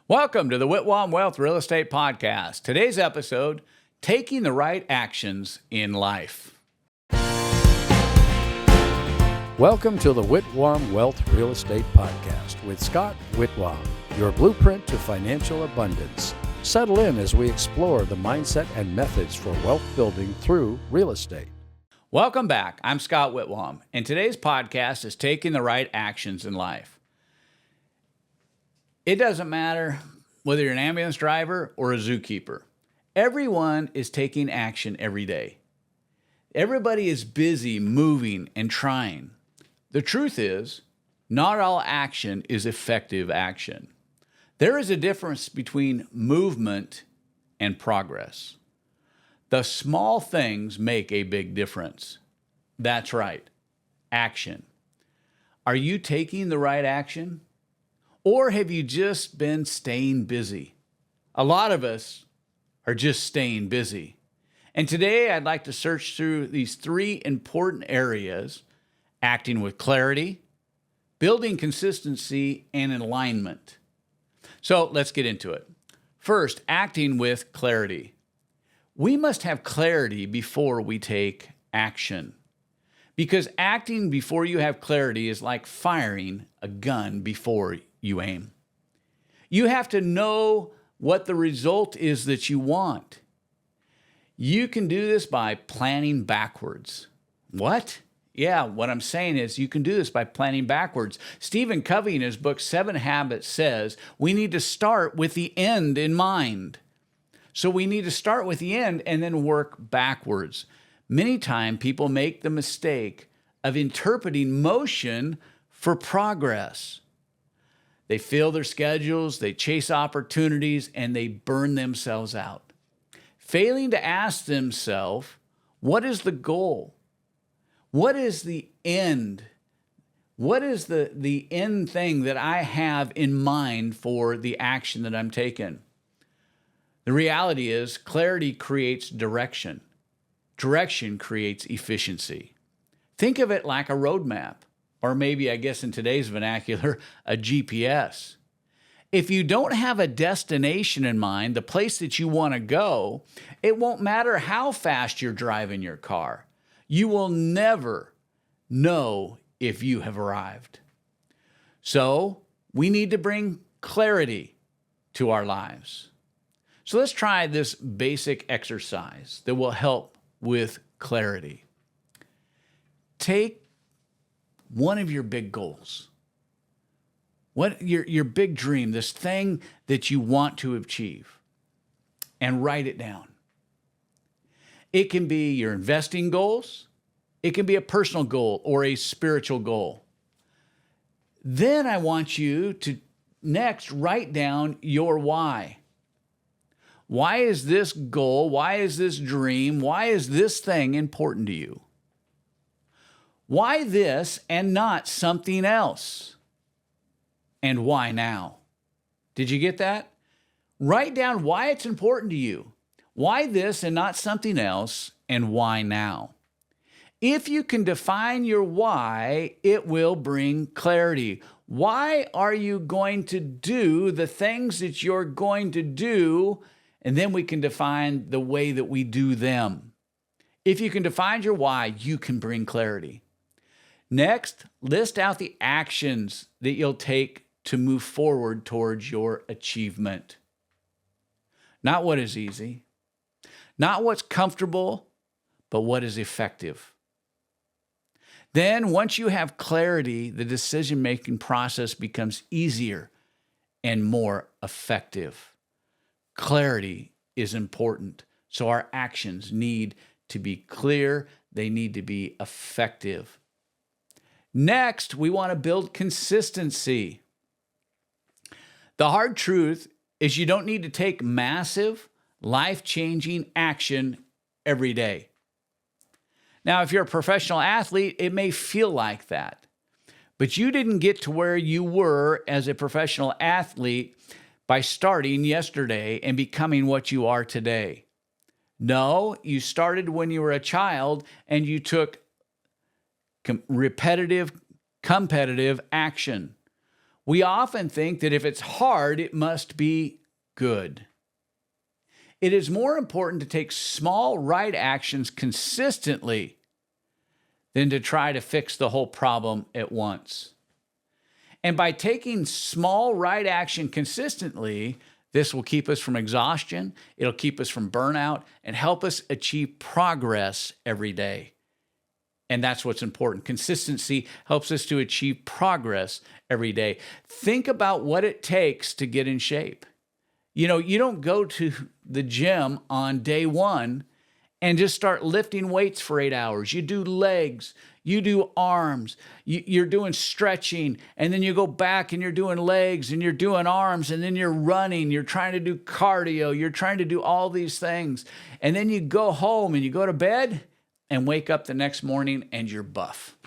Welcome to the Whitwam Wealth Real Estate Podcast. Today's episode, Taking the Right Actions in Life. Welcome to the Whitwam Wealth Real Estate Podcast with Scott Whitwam, your blueprint to financial abundance. Settle in as we explore the mindset and methods for wealth building through real estate. Welcome back. I'm Scott Whitwam, and today's podcast is Taking the Right Actions in Life. It doesn't matter whether you're an ambulance driver or a zookeeper. Everyone is taking action every day. Everybody is busy moving and trying. The truth is, not all action is effective action. There is a difference between movement and progress. The small things make a big difference. That's right, action. Are you taking the right action? Or have you just been staying busy? A lot of us are just staying busy. And today I'd like to search through these three important areas: acting with clarity, building consistency, and alignment. So let's get into it. First, acting with clarity. We must have clarity before we take action. Because acting before you have clarity is like firing a gun before you aim. You have to know what the result is that you want. You can do this by planning backwards. What? Yeah, what I'm saying is you can do this by planning backwards. Stephen Covey in his book, 7 Habits, says we need to start with the end in mind. So we need to start with the end and then work backwards. Many times people make the mistake of interpreting motion for progress. They fill their schedules, they chase opportunities, and they burn themselves out. Failing to ask themselves, what is the goal? What is the end? What is the end thing that I have in mind for the action that I'm taking? The reality is clarity creates direction. Direction creates efficiency. Think of it like a roadmap, or maybe, I guess in today's vernacular, a GPS. If you don't have a destination in mind, the place that you want to go, it won't matter how fast you're driving your car. You will never know if you have arrived. So we need to bring clarity to our lives. So let's try this basic exercise that will help with clarity. Take one of your big goals. What your big dream, this thing that you want to achieve, and write it down. It can be your investing goals. It can be a personal goal or a spiritual goal. Then I want you to next write down your why. Why is this goal? Why is this dream? Why is this thing important to you? Why this and not something else? And why now? Did you get that? Write down why it's important to you. Why this and not something else, and why now? If you can define your why, it will bring clarity. Why are you going to do the things that you're going to do? And then we can define the way that we do them. If you can define your why, you can bring clarity. Next, list out the actions that you'll take to move forward towards your achievement. Not what is easy, not what's comfortable, but what is effective. Then, once you have clarity, the decision-making process becomes easier and more effective. Clarity is important, so our actions need to be clear. They need to be effective. Next, we want to build consistency. The hard truth is you don't need to take massive, life-changing action every day. Now, if you're a professional athlete, it may feel like that. But you didn't get to where you were as a professional athlete by starting yesterday and becoming what you are today. No, you started when you were a child and you took repetitive, competitive action. We often think that if it's hard, it must be good. It is more important to take small right actions consistently than to try to fix the whole problem at once. And by taking small right action consistently, this will keep us from exhaustion, it'll keep us from burnout, and help us achieve progress every day. And that's what's important. Consistency helps us to achieve progress every day. Think about what it takes to get in shape. You know, you don't go to the gym on day one and just start lifting weights for 8 hours. You do legs, you do arms, you're doing stretching, and then you go back and you're doing legs and you're doing arms, and then you're running, you're trying to do cardio, you're trying to do all these things. And then you go home and you go to bed and wake up the next morning and you're buff.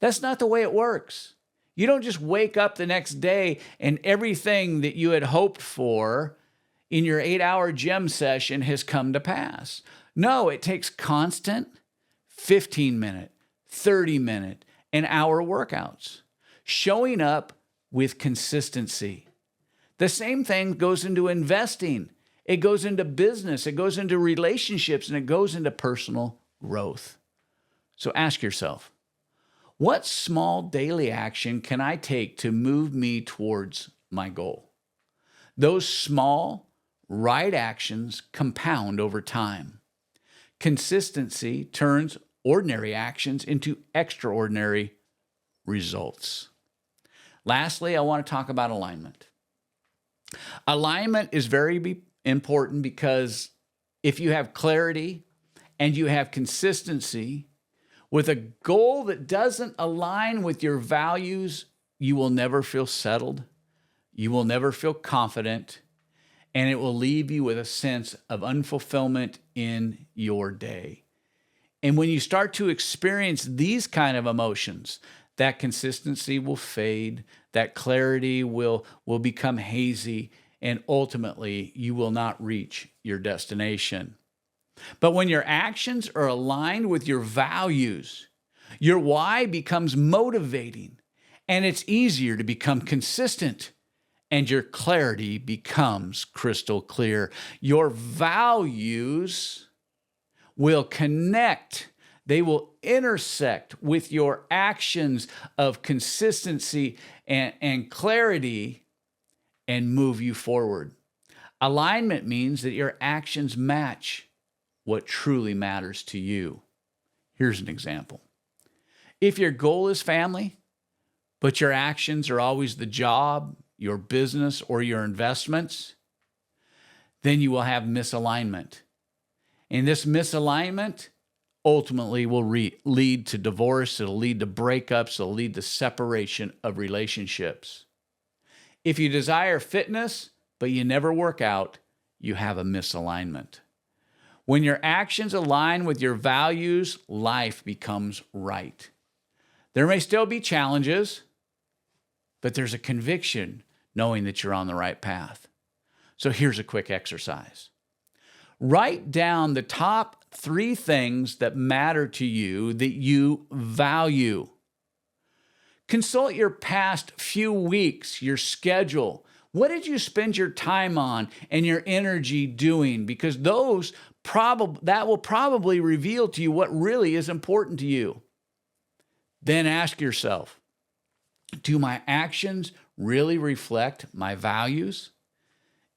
That's not the way it works. You don't just wake up the next day and everything that you had hoped for in your 8-hour gym session has come to pass. No, it takes constant 15-minute, 30-minute, and hour workouts, showing up with consistency. The same thing goes into investing. It goes into business, it goes into relationships, and it goes into personal growth. So ask yourself, what small daily action can I take to move me towards my goal? Those small, right actions compound over time. Consistency turns ordinary actions into extraordinary results. Lastly, I want to talk about alignment. Alignment is very important because if you have clarity and you have consistency with a goal that doesn't align with your values, you will never feel settled, you will never feel confident, and it will leave you with a sense of unfulfillment in your day. And when you start to experience these kind of emotions, that consistency will fade, that clarity will become hazy, and ultimately you will not reach your destination. But when your actions are aligned with your values, your why becomes motivating, and it's easier to become consistent, and your clarity becomes crystal clear. Your values will connect. They will intersect with your actions of consistency and clarity and move you forward. Alignment means that your actions match what truly matters to you. Here's an example. If your goal is family, but your actions are always the job, your business, or your investments, then you will have misalignment. And this misalignment ultimately will lead to divorce, it'll lead to breakups, it'll lead to separation of relationships. If you desire fitness, but you never work out, you have a misalignment. When your actions align with your values, life becomes right. There may still be challenges, but there's a conviction knowing that you're on the right path. So here's a quick exercise. Write down the top 3 things that matter to you that you value. Consult your past few weeks, your schedule. What did you spend your time on and your energy doing? Because that will probably reveal to you what really is important to you. Then ask yourself, do my actions really reflect my values?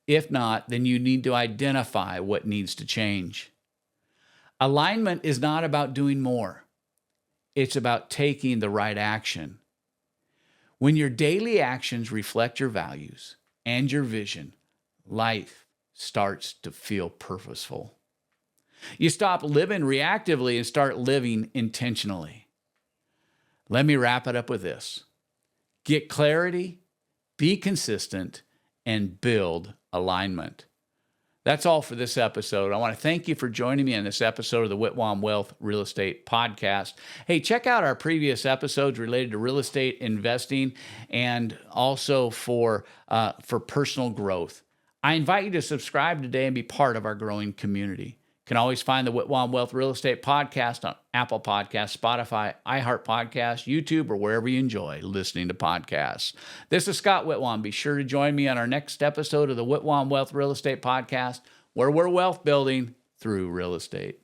If not, then you need to identify what needs to change. Alignment is not about doing more. It's about taking the right action. When your daily actions reflect your values and your vision, life starts to feel purposeful. You stop living reactively and start living intentionally. Let me wrap it up with this. Get clarity, be consistent, and build alignment. That's all for this episode. I want to thank you for joining me on this episode of the Whitwam Wealth Real Estate Podcast. Hey, check out our previous episodes related to real estate investing and also for personal growth. I invite you to subscribe today and be part of our growing community. You can always find the Whitwam Wealth Real Estate Podcast on Apple Podcasts, Spotify, iHeart Podcasts, YouTube, or wherever you enjoy listening to podcasts. This is Scott Whitwam. Be sure to join me on our next episode of the Whitwam Wealth Real Estate Podcast, where we're wealth building through real estate.